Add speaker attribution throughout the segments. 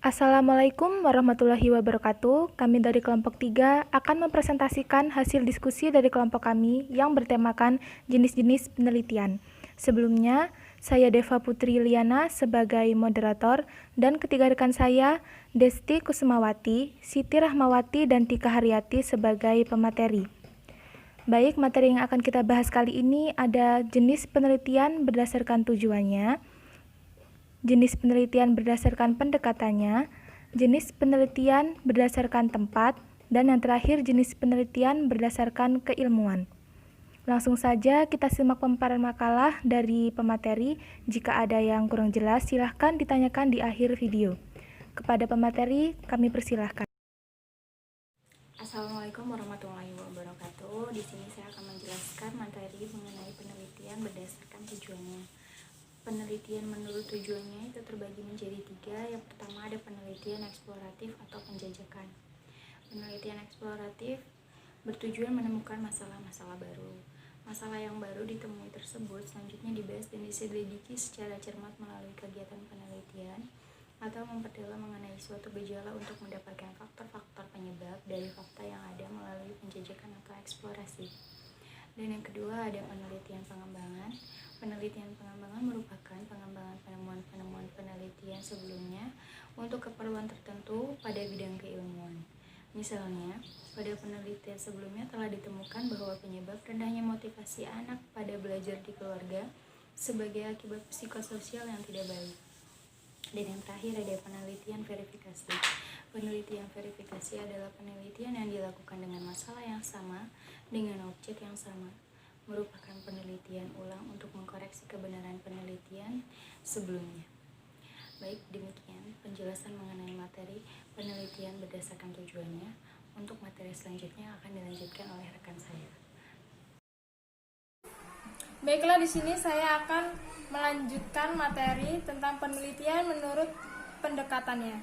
Speaker 1: Assalamualaikum warahmatullahi wabarakatuh. Kami dari kelompok 3 akan mempresentasikan hasil diskusi dari kelompok kami yang bertemakan jenis-jenis penelitian. Sebelumnya, saya Deva Putri Liana sebagai moderator dan ketiga rekan saya, Desti Kusumawati, Siti Rahmawati, dan Tika Haryati sebagai pemateri. Baik, materi yang akan kita bahas kali ini ada jenis penelitian berdasarkan tujuannya, jenis penelitian berdasarkan pendekatannya, jenis penelitian berdasarkan tempat, dan yang terakhir jenis penelitian berdasarkan keilmuan. Langsung saja kita simak pemaparan makalah dari pemateri. Jika ada yang kurang jelas, silahkan ditanyakan di akhir video. Kepada pemateri, kami persilahkan.
Speaker 2: Assalamualaikum warahmatullahi wabarakatuh. Di sini saya akan menjelaskan materi mengenai penelitian berdasarkan tujuannya. Penelitian menurut tujuannya itu terbagi menjadi 3. Yang pertama ada penelitian eksploratif atau penjajakan. Penelitian eksploratif bertujuan menemukan masalah-masalah baru. Masalah yang baru ditemui tersebut selanjutnya dibahas dan diselidiki secara cermat melalui kegiatan penelitian atau memperdalam mengenai suatu gejala untuk mendapatkan faktor-faktor penyebab dari fakta yang ada melalui penjajakan atau eksplorasi. Dan yang kedua ada penelitian pengembangan. Penelitian pengembangan merupakan pengembangan penemuan-penemuan penelitian sebelumnya untuk keperluan tertentu pada bidang keilmuan. Misalnya, pada penelitian sebelumnya telah ditemukan bahwa penyebab rendahnya motivasi anak pada belajar di keluarga sebagai akibat psikososial yang tidak baik. Dan yang terakhir ada penelitian verifikasi. Penelitian verifikasi adalah penelitian yang dilakukan dengan masalah yang sama, dengan objek yang sama. Merupakan penelitian ulang untuk mengkoreksi kebenaran penelitian sebelumnya. Baik, demikian penjelasan mengenai materi penelitian berdasarkan tujuannya. Untuk materi selanjutnya akan dilanjutkan oleh rekan saya.
Speaker 3: Baiklah, di sini saya akan melanjutkan materi tentang penelitian menurut pendekatannya.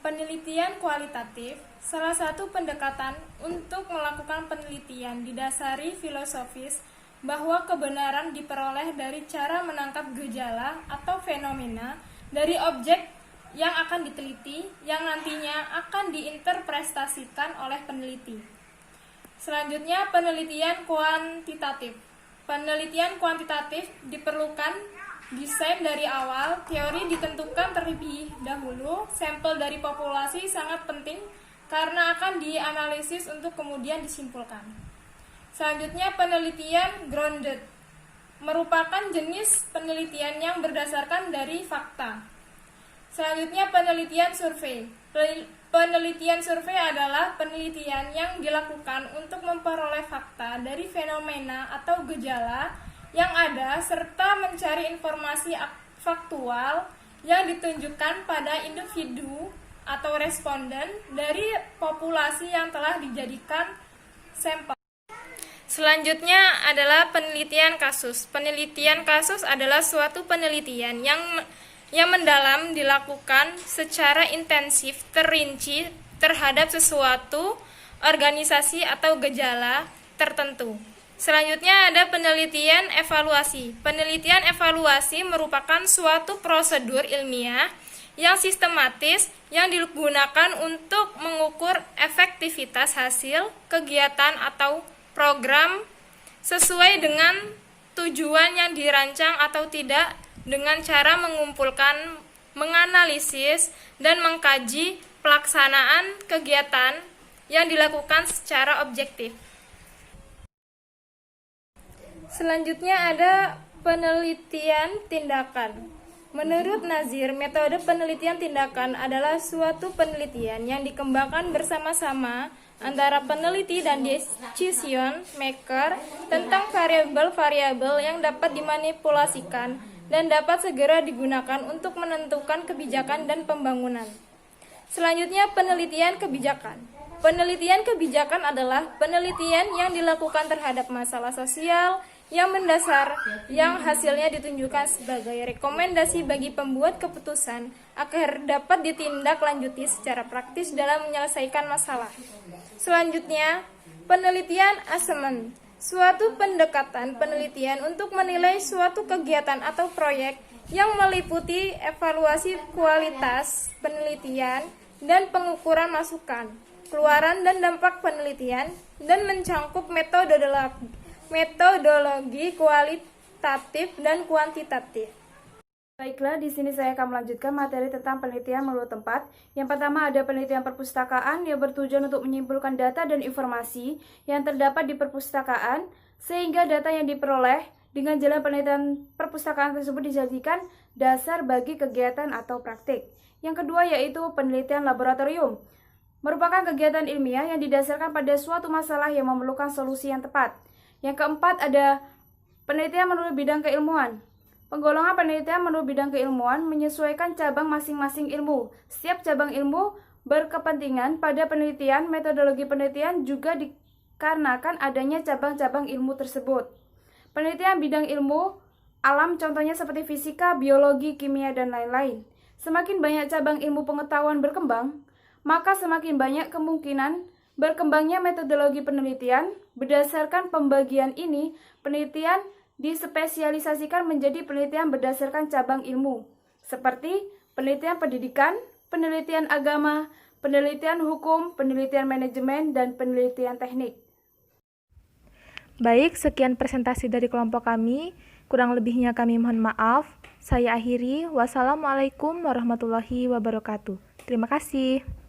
Speaker 3: Penelitian kualitatif, salah satu pendekatan untuk melakukan penelitian didasari filosofis bahwa kebenaran diperoleh dari cara menangkap gejala atau fenomena dari objek yang akan diteliti yang nantinya akan diinterpretasikan oleh peneliti. Selanjutnya, penelitian kuantitatif. Penelitian kuantitatif diperlukan desain dari awal, teori ditentukan terlebih dahulu, sampel dari populasi sangat penting karena akan dianalisis untuk kemudian disimpulkan. Selanjutnya, penelitian grounded merupakan jenis penelitian yang berdasarkan dari fakta. Selanjutnya, penelitian survei. Penelitian survei adalah penelitian yang dilakukan untuk memperoleh fakta dari fenomena atau gejala yang ada serta mencari informasi faktual yang ditunjukkan pada individu atau responden dari populasi yang telah dijadikan sampel. Selanjutnya adalah penelitian kasus. Penelitian kasus adalah suatu penelitian yang mendalam dilakukan secara intensif, terinci terhadap sesuatu organisasi atau gejala tertentu. Selanjutnya ada penelitian evaluasi. Penelitian evaluasi merupakan suatu prosedur ilmiah yang sistematis yang digunakan untuk mengukur efektivitas hasil kegiatan atau program sesuai dengan tujuan yang dirancang atau tidak dengan cara mengumpulkan, menganalisis, dan mengkaji pelaksanaan kegiatan yang dilakukan secara objektif. Selanjutnya ada penelitian tindakan. Menurut Nazir, metode penelitian tindakan adalah suatu penelitian yang dikembangkan bersama-sama antara peneliti dan decision maker tentang variabel-variabel yang dapat dimanipulasikan dan dapat segera digunakan untuk menentukan kebijakan dan pembangunan. Selanjutnya, penelitian kebijakan. Penelitian kebijakan adalah penelitian yang dilakukan terhadap masalah sosial yang mendasar, yang hasilnya ditunjukkan sebagai rekomendasi bagi pembuat keputusan agar dapat ditindaklanjuti secara praktis dalam menyelesaikan masalah. Selanjutnya, penelitian assessment, suatu pendekatan penelitian untuk menilai suatu kegiatan atau proyek yang meliputi evaluasi kualitas penelitian dan pengukuran masukan, keluaran dan dampak penelitian, dan mencangkup metodologi kualitatif dan kuantitatif.
Speaker 4: Baiklah, di sini saya akan melanjutkan materi tentang penelitian menurut tempat. Yang pertama ada penelitian perpustakaan yang bertujuan untuk menyimpulkan data dan informasi yang terdapat di perpustakaan, sehingga data yang diperoleh dengan jalan penelitian perpustakaan tersebut dijadikan dasar bagi kegiatan atau praktik. Yang kedua yaitu penelitian laboratorium, merupakan kegiatan ilmiah yang didasarkan pada suatu masalah yang memerlukan solusi yang tepat. Yang keempat ada penelitian menurut bidang keilmuan. Penggolongan penelitian menurut bidang keilmuan menyesuaikan cabang masing-masing ilmu. Setiap cabang ilmu berkepentingan pada penelitian, metodologi penelitian juga dikarenakan adanya cabang-cabang ilmu tersebut. Penelitian bidang ilmu alam contohnya seperti fisika, biologi, kimia, dan lain-lain. Semakin banyak cabang ilmu pengetahuan berkembang, maka semakin banyak kemungkinan berkembangnya metodologi penelitian. Berdasarkan pembagian ini, penelitian dispesialisasikan menjadi penelitian berdasarkan cabang ilmu, seperti penelitian pendidikan, penelitian agama, penelitian hukum, penelitian manajemen, dan penelitian teknik.
Speaker 1: Baik, sekian presentasi dari kelompok kami. Kurang lebihnya kami mohon maaf. Saya akhiri. Wassalamualaikum warahmatullahi wabarakatuh. Terima kasih.